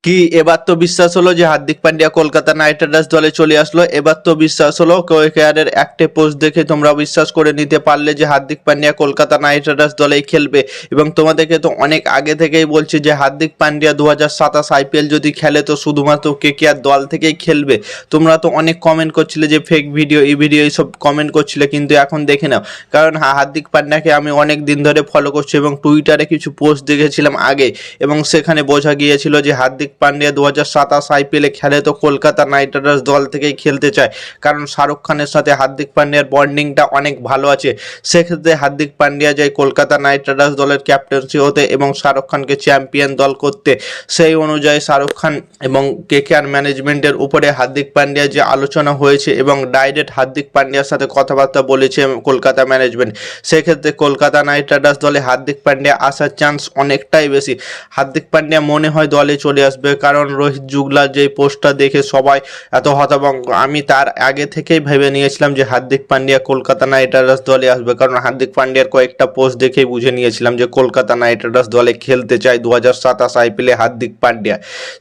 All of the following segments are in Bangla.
কি এবার তো বিশ্বাস হলো যে হার্দিক পান্ডিয়া কলকাতা নাইট রাইডার্স দলে চলে আসলো। এবার তো বিশ্বাস হলো কেকেআরের একটা পোস্ট দেখে তোমরা বিশ্বাস করে নিতে পারলে যে হার্দিক পান্ডিয়া কলকাতা নাইট রাইডার্স দলেই খেলবে। এবং তোমাদেরকে তো অনেক আগে থেকেই বলছি যে হার্দিক পান্ডিয়া 2027 আইপিএল যদি খেলে তো শুধুমাত্র কেকেআর দল থেকেই খেলবে। তোমরা তো অনেক কমেন্ট করছিলে যে ফেক ভিডিও এই ভিডিও এইসব কমেন্ট করছিলে, কিন্তু এখন দেখে নাও। কারণ হার্দিক পান্ডিয়াকে আমি অনেক দিন ধরে ফলো করছি এবং টুইটারে কিছু পোস্ট দেখেছিলাম আগে, এবং সেখানে বোঝা গিয়েছিল যে হার্দিক পান্ডিয়া 2027 আইপিএলে খেলে তো কলকাতা নাইট রাইডার্স দল থেকেই খেলতে চায়। কারণ শাহরুখ খানের সাথে হার্দিক পান্ডিয়ার বন্ডিংটা অনেক ভালো আছে। সেক্ষেত্রে হার্দিক পান্ডিয়া যায় কলকাতা নাইট রাইডার্স দলের ক্যাপ্টেন্সি হতে এবং শাহরুখ খানকে চ্যাম্পিয়ন দল করতে। সেই অনুযায়ী শাহরুখ খান এবং কেকেআর ম্যানেজমেন্টের উপরে হার্দিক পান্ডিয়া যে আলোচনা হয়েছে এবং ডাইরেক্ট হার্দিক পান্ডিয়ার সাথে কথাবার্তা বলেছে কলকাতা ম্যানেজমেন্ট। সেক্ষেত্রে কলকাতা নাইট রাইডার্স দলে হার্দিক পান্ডিয়া আসার চান্স অনেকটাই বেশি। হার্দিক পান্ডিয়া মনে হয় দলে চলে আসবে, কারণ রোহিত জুগলার যে পোস্টটা দেখে সবাই এত হতভম্ব। আমি তার আগে থেকেই ভেবে নিয়েছিলাম যে হার্দিক পান্ডিয়া কলকাতা নাইট রাইডার্স দলে আসবে, কারণ হার্দিক পান্ডিয়ার কয়েকটা পোস্ট দেখেই বুঝে নিয়েছিলাম যে কলকাতা নাইট রাইডার্স দলে খেলতে চায় 2027 আইপিএলে হার্দিক পান্ডিয়া।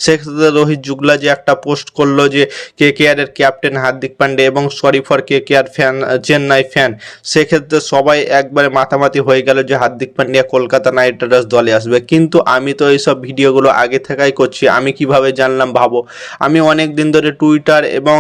সেক্ষেত্রে রোহিত জুগলা যে একটা পোস্ট করলো যে কেকেআর এর ক্যাপ্টেন হার্দিক পান্ডিয়া এবং sorry for KKR fan Chennai fan, সেক্ষেত্রে সবাই একবারে মাতামাতি হয়ে গেল যে হার্দিক পান্ডিয়া কলকাতা নাইট রাইডার্স দলে আসবে। কিন্তু আমি তো এইসব ভিডিওগুলো আগে থেকেই করছি, আমি কিভাবে জানলাম ভাবো। আমি অনেক দিন ধরে টুইটার এবং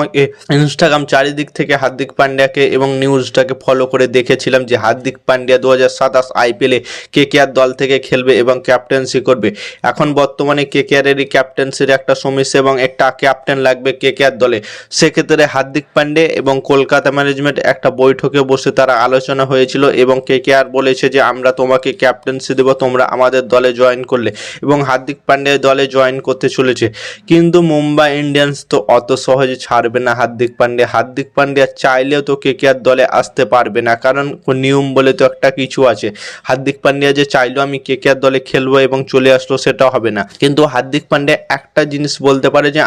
ইনস্টাগ্রাম চারিদিক থেকে হার্দিক পান্ডিয়াকে এবং নিউজটাকে ফলো করে দেখেছিলাম যে হার্দিক পান্ডিয়া 2027 আইপিএলে কেকেআর দল থেকে খেলবে এবং ক্যাপ্টেন্সি করবে। এখন বর্তমানে কেকেআরেরই ক্যাপ্টেন্সির একটা সমস্যা এবং একটা ক্যাপ্টেন লাগবে কেকেআর দলে। সেক্ষেত্রে হার্দিক পান্ডে এবং কলকাতা ম্যানেজমেন্ট একটা বৈঠকে বসে তারা আলোচনা হয়েছিল এবং কেকেআর বলেছে যে আমরা তোমাকে ক্যাপ্টেন্সি দেবো তোমরা আমাদের দলে জয়েন করলে, এবং হার্দিক পান্ডিয়া দলে জয়েন করতে চলেছে। কিন্তু মুম্বাই ইন্ডিয়ান্স তো অত সহজে ছাড়বে না হার্দিক পান্ডিয়া। হার্দিক পান্ডিয়া চাইলেও তো কেকেআর দলে আসতে পারবে না, কারণ নিয়ম বলে তো একটা কিছু আছে। হার্দিক পান্ডিয়া যে চাইলেও আমি কেকেআর দলে খেলবো এবং চলে আসলো সেটা হবে না। কিন্তু হার্দিক পান্ডিয়া একটা জিনিস বলতে পারে যে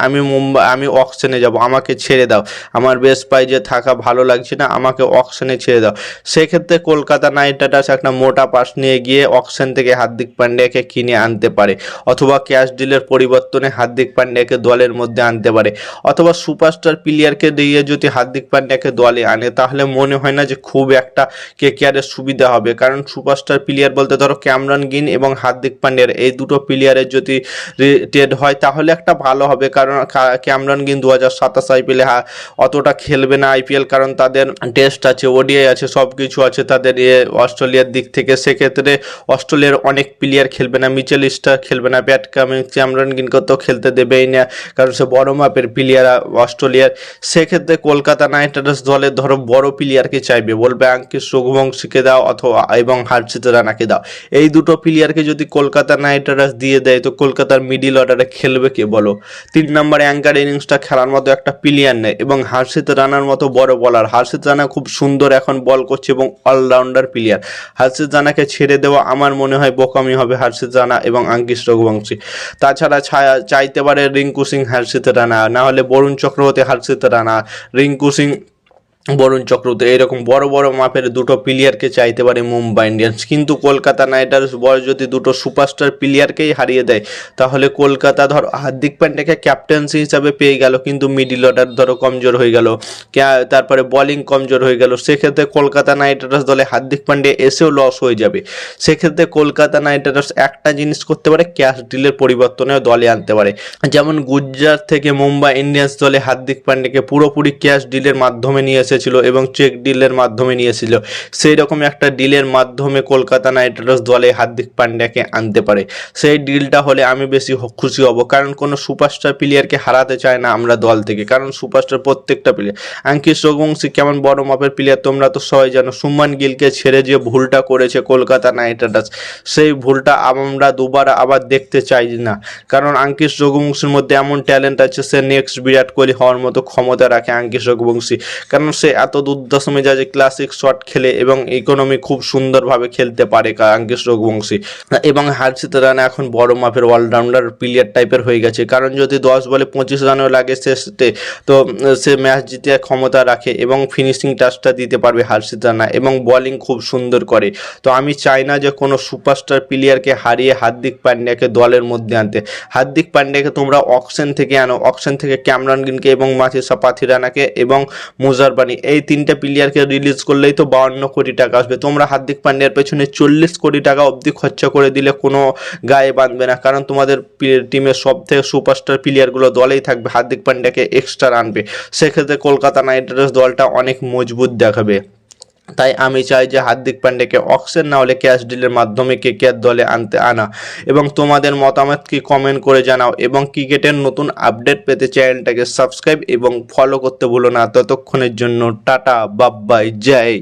আমি অকশনে যাব, আমাকে ছেড়ে দাও, আমার বেস্ট প্রাইজে থাকা ভালো লাগছে না, আমাকে অকশনে ছেড়ে দাও। সেক্ষেত্রে কলকাতা নাইট রাইডার্স একটা মোটা পাস নিয়ে গিয়ে অকশন থেকে হার্দিক পান্ডিয়াকে কিনে আনতে পারে, অথবা ক্যাশ ডিলের পরিবর্তনে হার্দিক পান্ডিয়াকে দলের মধ্যে আনতে পারে, অথবা সুপারস্টার প্লেয়ারকে দিয়ে যদি হার্দিক পান্ডিয়াকে দলে আনে তাহলে মনে হয় না যে খুব একটা কেকেআরের সুবিধা হবে। কারণ সুপারস্টার প্লেয়ার বলতে ধরো ক্যামরন গ্রিন এবং হার্দিক পান্ডিয়ার এই দুটো প্লেয়ারের যদি ট্রেড হয় তাহলে একটা ভালো হবে। কারণ ক্যামরন গ্রিন 2027 আইপিএলে অতটা খেলবে না আইপিএল, কারণ তাদের টেস্ট আছে, ওডিআই আছে, সব কিছু আছে তাদের অস্ট্রেলিয়ার দিক থেকে। সেক্ষেত্রে অস্ট্রেলিয়ার অনেক প্লেয়ার খেলবে না, মিচেল স্টার খেলবে না, প্যাট কামিন্স, ক্যামরন গ্রিনকে তো খেলতে দেবেই না, কারণ সে বড় মাপের প্লেয়ার অস্ট্রেলিয়ার। সেক্ষেত্রে কলকাতা নাইট রাইডার্স দলের ধরো বড় প্লেয়ারকে চাইবে, বলবে আঙ্কিশ রঘুবংশীকে দাও অথবা এবং হর্ষিত রানাকে দাও। এই দুটো প্লেয়ারকে যদি কলকাতা নাইট রাইডার্স দিয়ে দেয় তো কলকাতার মিডিল অর্ডারে খেলবে কে বলো? 3 নম্বর অ্যাঙ্কার ইনিংসটা খেলার মতো একটা প্লেয়ার নেই, এবং হর্ষিত রানার মতো বড় বলার। হর্ষিত রানা খুব সুন্দর এখন বল করছে এবং অলরাউন্ডার প্লেয়ার। হর্ষিত রানাকে ছেড়ে দেওয়া আমার মনে হয় বোকামি হবে হর্ষিত রানা এবং আঙ্কিশ রঘুবংশী। তাছাড়া চাইতে পারে রিঙ্কু সিং হর্ষিত রানা, না হলে বরুণ চক্রবর্তী হর্ষিত রানা, রিঙ্কু সিং বরুণ চক্রবর্তী, এরকম বড় বড় মাপের দুটো প্লেয়ারকে চাইতে পারে মুম্বাই ইন্ডিয়ান্স। কিন্তু কলকাতা নাইট রাইডার্স বড় যদি দুটো সুপারস্টার প্লেয়ারকেই হারিয়ে দেয় তাহলে কলকাতা ধরো হার্দিক পান্ডিয়াকে ক্যাপ্টেন্সি হিসাবে পেয়ে গেল, কিন্তু মিডিল অর্ডার ধরো কমজোর হয়ে গেল, তারপরে বোলিং কমজোর হয়ে গেল। সেক্ষেত্রে কলকাতা নাইট রাইডার্স দলে হার্দিক পান্ডিয়া এসেও লস হয়ে যাবে। সেক্ষেত্রে কলকাতা নাইট রাইডার্স একটা জিনিস করতে পারে, ক্যাশ ডিলের পরিবর্তনেও দলে আনতে পারে। যেমন গুজরাট থেকে মুম্বাই ইন্ডিয়ান্স দলে হার্দিক পান্ডিয়াকে পুরোপুরি ক্যাশ ডিলের মাধ্যমে নিয়ে এসেছিল এবং চেক ডিলের মাধ্যমে নিয়েছিল। সেই রকম একটা ডিলের মাধ্যমে কলকাতা নাইট রাইডার্স দলে হার্দিক পান্ডিয়াকে আনতে পারে। সেই ডিলটা হলে আমি বেশি খুশি হব, কারণ কোনো সুপারস্টার প্লেয়ারকে হারাতে চায় না আমরা দল থেকে, কারণ সুপারস্টার প্রত্যেকটা প্লেয়ার। আঙ্কিশ রঘুবংশী কেমন বড় মাপের প্লেয়ার তোমরা তো সবাই জানো। সুমান গিলকে ছেড়ে যে ভুলটা করেছে কলকাতা নাইট রাইডার্স, সেই ভুলটা আমরা দুবার আবার দেখতে চাই না। কারণ আঙ্কিশ রঘুবংশীর মধ্যে এমন ট্যালেন্ট আছে, সে নেক্সট বিরাট কোহলি হওয়ার মতো ক্ষমতা রাখে আঙ্কিশ রঘুবংশী। কারণ সে এত দুর্দশ মেজাজে ক্লাসিক শট খেলে এবং ইকোনমি খুব সুন্দরভাবে খেলতে পারে আঙ্কিশ রঘুবংশী। এবং হার্ষিত রানা এখন বড় মাপের অলরাউন্ডার প্লেয়ার টাইপের হয়ে গেছে, কারণ যদি 10 বলে 25 রানও লাগে শেষে তো সে ম্যাচ জিতে ক্ষমতা রাখে এবং ফিনিশিং টাচটা দিতে পারবে হার্ষিত রানা, এবং বোলিং খুব সুন্দর করে। তো আমি চাই না যে কোনো সুপারস্টার প্লেয়ারকে হারিয়ে হার্দিক পান্ডিয়াকে দলের মধ্যে আনতে। হার্দিক পান্ডিয়াকে তোমরা অকশন থেকে আনো, অকশন থেকে ক্যামরন গ্রিনকে এবং মাথিসা পাথিরানাকে এবং মুজারবানি, এই 3টে প্লেয়ারকে রিলিজ করলেই তো 52 কোটি টাকা আসবে। তোমরা হার্দিক পান্ডিয়ার পেছনে 40 কোটি টাকা অবধি খরচা করে দিলে কোনো গায়ে বাঁধবে না, কারণ তোমাদের টিমের সব থেকে সুপারস্টার প্লেয়ারগুলো দলেই থাকবে, হার্দিক পান্ডিয়াকে এক্সট্রা আনবে, সেক্ষেত্রে কলকাতা নাইট রাইডার্স দলটা অনেক মজবুত দেখাবে। তাই আমি চাই যে হার্দিক পান্ডিয়াকে অকশন না হলে ক্যাশ ডিলের মাধ্যমে কেকেআর দলে আনা। এবং তোমাদের মতামত কি কমেন্ট করে জানাও, এবং ক্রিকেটের নতুন আপডেট পেতে চ্যানেলটাকে সাবস্ক্রাইব এবং ফলো করতে ভুলো না। ততক্ষণের জন্য টাটা, বাই বাই, জয়।